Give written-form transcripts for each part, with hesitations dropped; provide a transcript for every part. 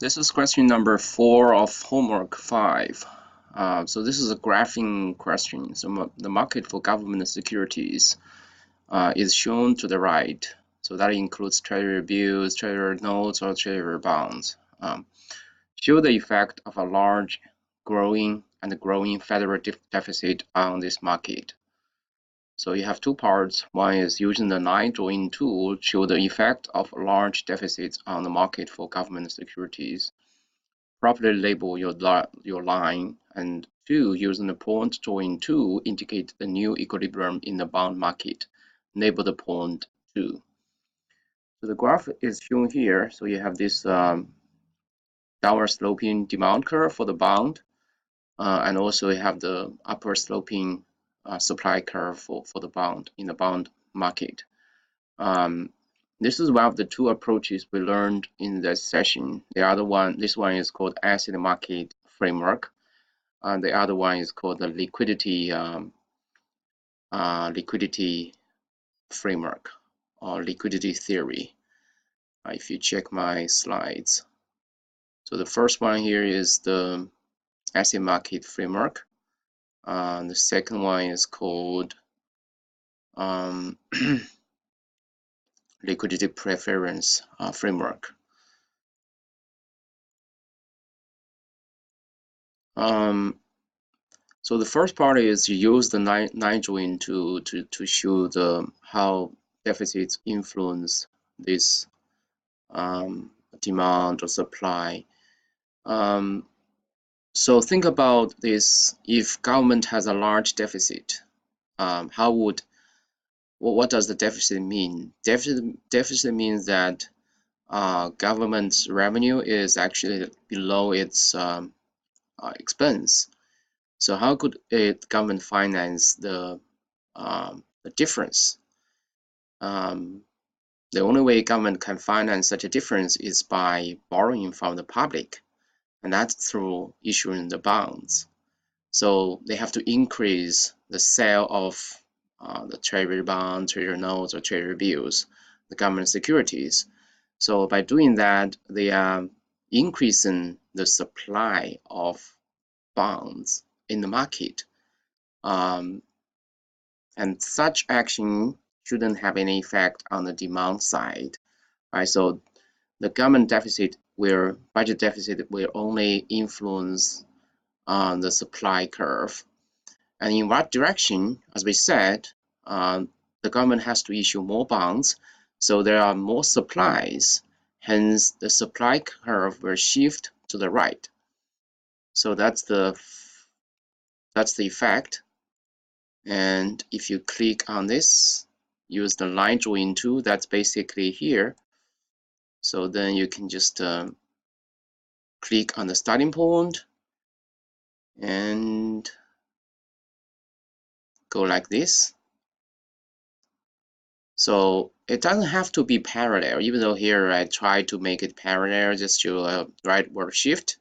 This is question number 4 of homework 5. So this is a graphing question. So the market for government securities is shown to the right. So that includes treasury bills, treasury notes, or treasury bonds. Show the effect of a large, growing federal deficit on this market. So you have two parts. One is using the line drawing tool to show the effect of large deficits on the market for government securities. Properly label your line, and 2, using the point drawing tool, indicate the new equilibrium in the bond market. Label the point 2. So the graph is shown here. So you have this downward sloping demand curve for the bond, and also you have the upper sloping supply curve for the bond in the bond market. This is one of the two approaches we learned in this session. This one is called asset market framework, and the other one is called the liquidity framework or liquidity theory. If you check my slides, so the first one here is the asset market framework. The second one is called liquidity preference framework. So the first part is you use the line drawing to show how deficits influence this demand or supply. So think about this: if government has a large deficit, what does the deficit mean? Deficit means that government's revenue is actually below its expense. So how could government finance the difference? The only way government can finance such a difference is by borrowing from the public, and that's through issuing the bonds. So they have to increase the sale of the treasury bonds, treasury notes, or treasury bills, the government securities. So by doing that, they are increasing the supply of bonds in the market. And such action shouldn't have any effect on the demand side, right? So the government budget deficit will only influence the supply curve. And in what direction? As we said, the government has to issue more bonds, so there are more supplies. Hence, the supply curve will shift to the right. So that's the effect. And if you click on this, use the line drawing tool, that's basically here. So then you can just click on the starting point and go like this. So it doesn't have to be parallel, even though here I try to make it parallel just to rightward shift,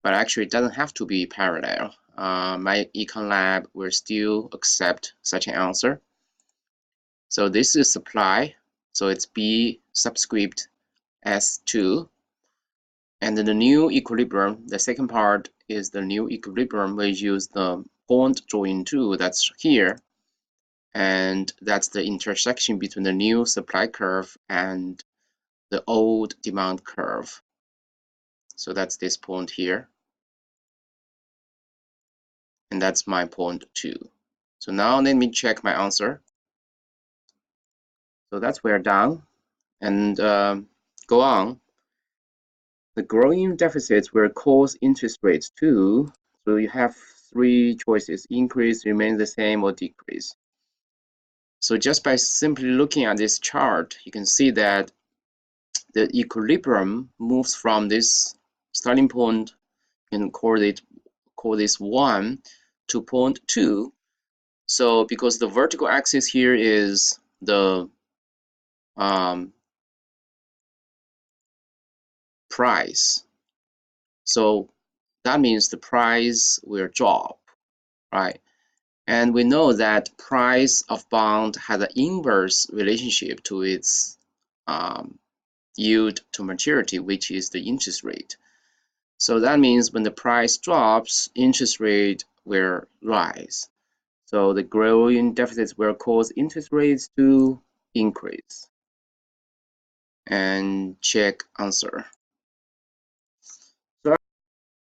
but actually it doesn't have to be parallel. MyEconLab will still accept such an answer. So this is supply, so it's B subscript S2. And then the new equilibrium, the second part is the new equilibrium. We use the point drawing tool that's here. And that's the intersection between the new supply curve and the old demand curve. So that's this point here. And that's my point 2. So now let me check my answer. So that's we're done. And go on. The growing deficits will cause interest rates too. So you have 3 choices: increase, remain the same, or decrease. So just by simply looking at this chart, you can see that the equilibrium moves from this starting point, and call this 1, to point 2. So because the vertical axis here is the price, so that means the price will drop, right? And we know that price of bond has an inverse relationship to its yield to maturity, which is the interest rate. So that means when the price drops, interest rate will rise. So the growing deficits will cause interest rates to increase. And check answer.